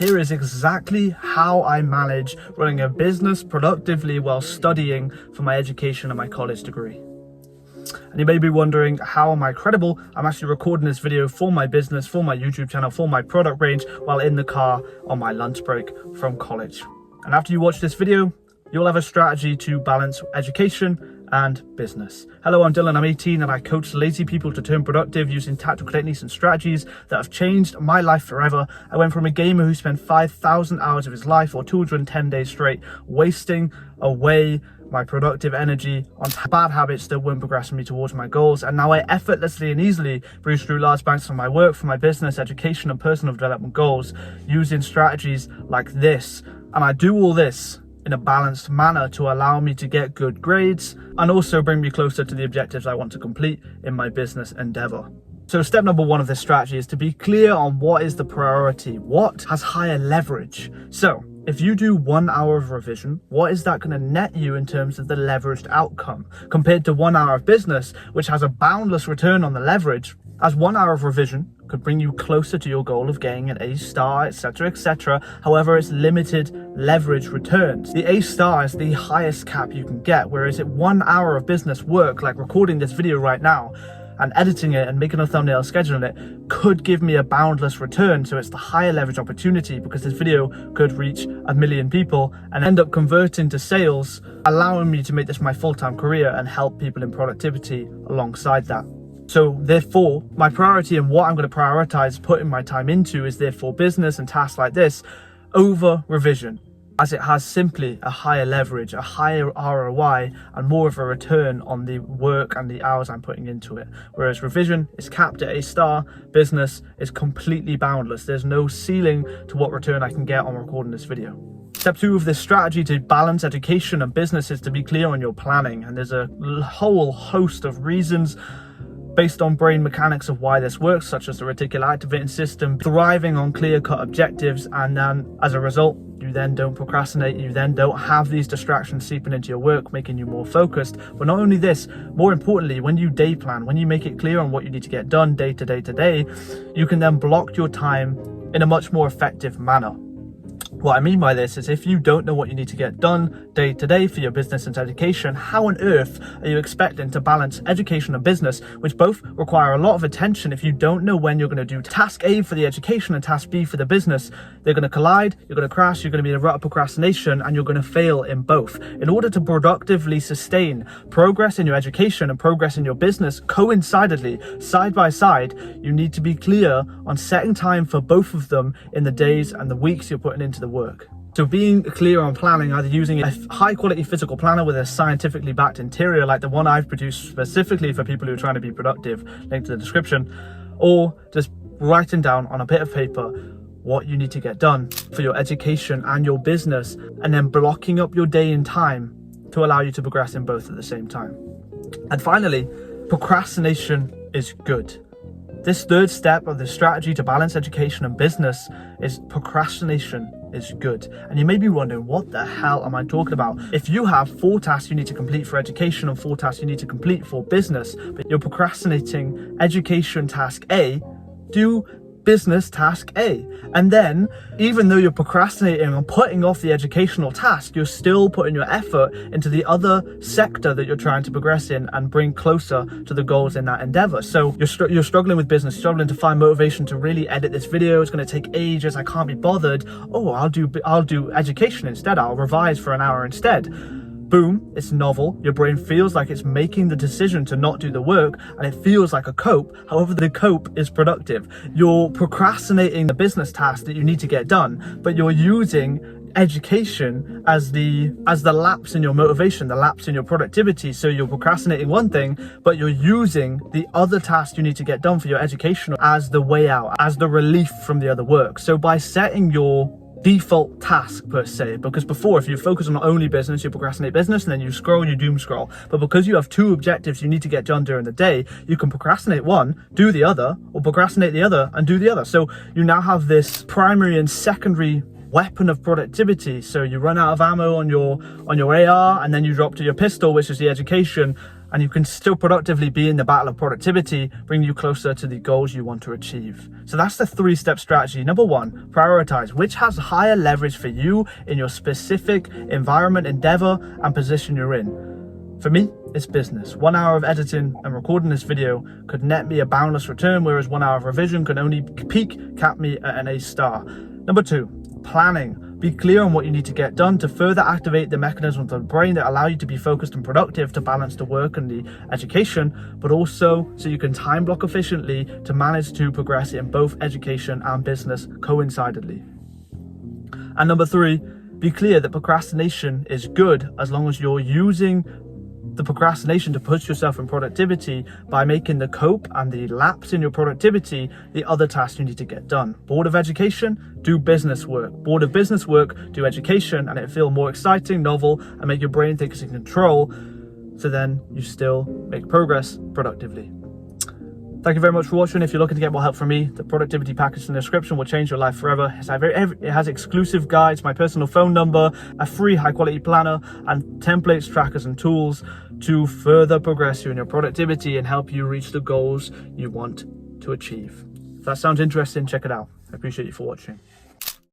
Here is exactly how I manage running a business productively while studying for my education and my college degree. And you may be wondering, how am I credible? I'm actually recording this video for my business, for my YouTube channel, for my product range while in the car on my lunch break from college. And after you watch this video, you'll have a strategy to balance education and business. Hello, I'm Dylan, I'm 18 and I coach lazy people to turn productive using tactical techniques and strategies that have changed my life forever. I went from a gamer who spent 5,000 hours of his life or 210 days straight wasting away my productive energy on bad habits that weren't progressing me towards my goals, and now I effortlessly and easily breeze through large banks for my work, for my business, education and personal development goals using strategies like this. And I do all this in a balanced manner to allow me to get good grades and also bring me closer to the objectives I want to complete in my business endeavor. So step number one of this strategy is to be clear on what is the priority, what has higher leverage. So if you do 1 hour of revision, what is that going to net you in terms of the leveraged outcome compared to 1 hour of business, which has a boundless return on the leverage, as 1 hour of revision could bring you closer to your goal of getting an A star, etc., etc. However, it's limited leverage returns. The A star is the highest cap you can get, whereas at 1 hour of business work, like recording this video right now, and editing it and making a thumbnail, scheduling it, could give me a boundless return. So it's the higher leverage opportunity because this video could reach 1 million people and end up converting to sales, allowing me to make this my full-time career and help people in productivity alongside that. So therefore, my priority and what I'm going to prioritize putting my time into is therefore business and tasks like this over revision, as it has simply a higher leverage, a higher ROI, and more of a return on the work and the hours I'm putting into it. Whereas revision is capped at A star, business is completely boundless. There's no ceiling to what return I can get on recording this video. Step two of this strategy to balance education and business is to be clear on your planning. And there's a whole host of reasons based on brain mechanics of why this works, such as the reticular activating system, thriving on clear-cut objectives, and then as a result, you then don't procrastinate, you then don't have these distractions seeping into your work, making you more focused. But not only this, more importantly, when you day plan, when you make it clear on what you need to get done day to day to day, you can then block your time in a much more effective manner. What I mean by this is, if you don't know what you need to get done day to day for your business and education, how on earth are you expecting to balance education and business, which both require a lot of attention? If you don't know when you're going to do task A for the education and task B for the business, they're going to collide, you're going to crash, you're going to be in a rut of procrastination, and you're going to fail in both. In order to productively sustain progress in your education and progress in your business coincidedly, side by side, you need to be clear on setting time for both of them in the days and the weeks you're putting into the work. So being clear on planning, either using a high quality physical planner with a scientifically backed interior like the one I've produced specifically for people who are trying to be productive, link to the description, or just writing down on a bit of paper what you need to get done for your education and your business, and then blocking up your day in time to allow you to progress in both at the same time. And finally, procrastination is good. This third step of the strategy to balance education and business is procrastination is good. And you may be wondering, what the hell am I talking about? If you have 4 tasks you need to complete for education and 4 tasks you need to complete for business, but you're procrastinating education task A, do business task A. And then, even though you're procrastinating and putting off the educational task, you're still putting your effort into the other sector that you're trying to progress in and bring closer to the goals in that endeavor. So you're struggling with business, struggling to find motivation to really edit this video. It's going to take ages. I can't be bothered. Oh, I'll do education instead. I'll revise for an hour instead. Boom, it's novel. Your brain feels like it's making the decision to not do the work, and it feels like a cope. However, the cope is productive. You're procrastinating the business task that you need to get done, but you're using education as the lapse in your motivation, the lapse in your productivity. So you're procrastinating one thing, but you're using the other task you need to get done for your education as the way out, as the relief from the other work. So by setting your default task per se, because before, if you focus on only business, you procrastinate business and then you scroll, you doom scroll. But because you have 2 objectives you need to get done during the day, you can procrastinate one, do the other, or procrastinate the other and do the other. So you now have this primary and secondary weapon of productivity. So you run out of ammo on your AR, and then you drop to your pistol, which is the education, and you can still productively be in the battle of productivity, bring you closer to the goals you want to achieve. So that's the 3-step strategy. Number 1, prioritize which has higher leverage for you in your specific environment, endeavor, and position you're in. For me, it's business. 1 hour of editing and recording this video could net me a boundless return, whereas 1 hour of revision could only cap me at an A star. Number 2, planning. Be clear on what you need to get done to further activate the mechanisms of the brain that allow you to be focused and productive to balance the work and the education, but also so you can time block efficiently to manage to progress in both education and business coincidentally. And number 3, be clear that procrastination is good as long as you're using the procrastination to push yourself in productivity by making the cope and the lapse in your productivity the other tasks you need to get done. Bored of education? Do business work. Bored of business work? Do education, and it feel more exciting, novel, and make your brain think it's in control, so then you still make progress productively. Thank you very much for watching. If you're looking to get more help from me, the productivity package in the description will change your life forever. It has exclusive guides, my personal phone number, a free high quality planner, and templates, trackers, and tools to further progress you in your productivity and help you reach the goals you want to achieve. If that sounds interesting, check it out. I appreciate you for watching.